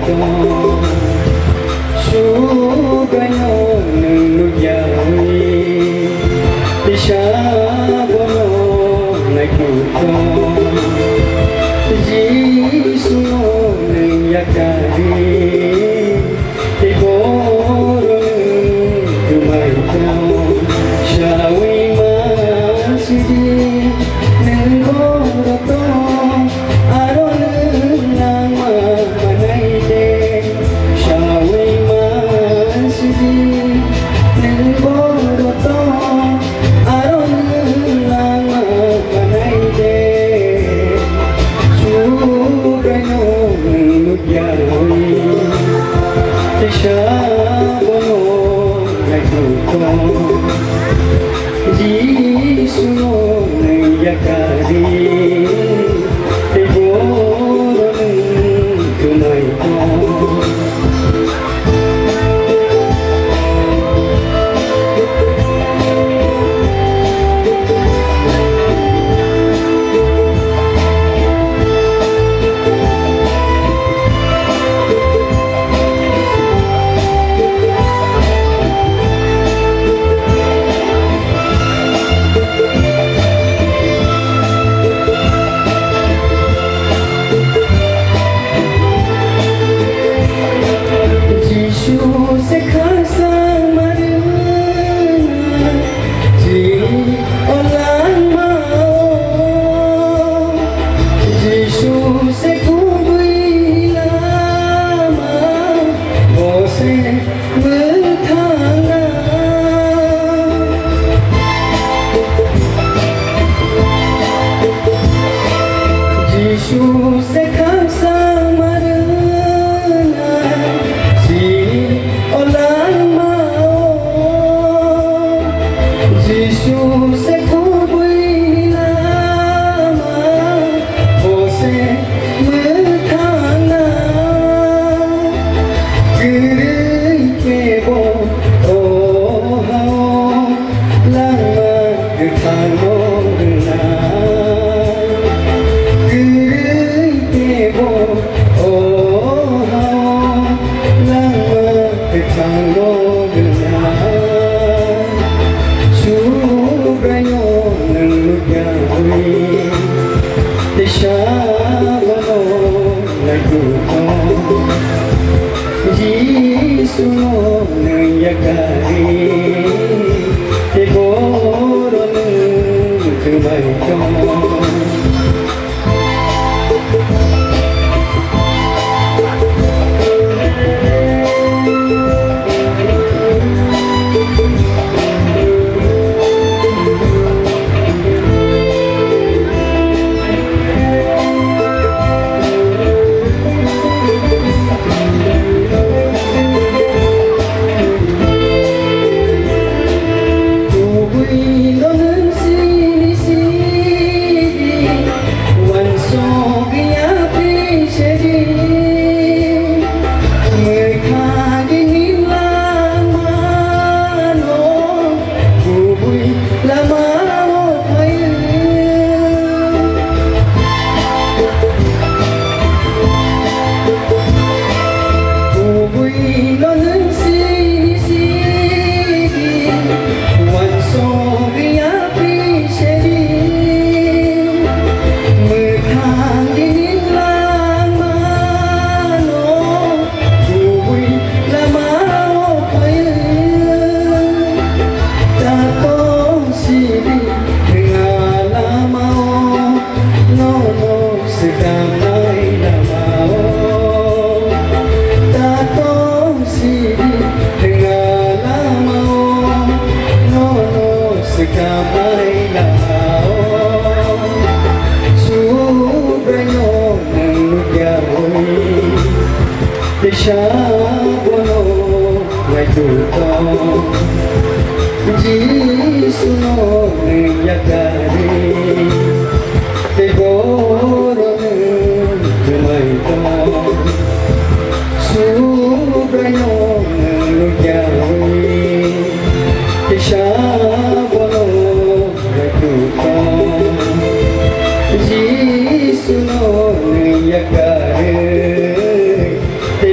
con su cái nhau nâng nước yawi đi xa bono này của con Giêsu nâng yakari thì bố từ mai con shawi masidi nâng bố to aron nama manai de shawi masidi nâng bố to aron nama manai de su gano yawi te shabono yakuto Giêsu yakari te boron kumai ko Giêsu yakari te boron kumai ko Giêsu yakari te boron kumai ko su gano yawi te shabono yakuto Giêsu yakari te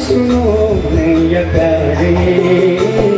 Suno nang yakari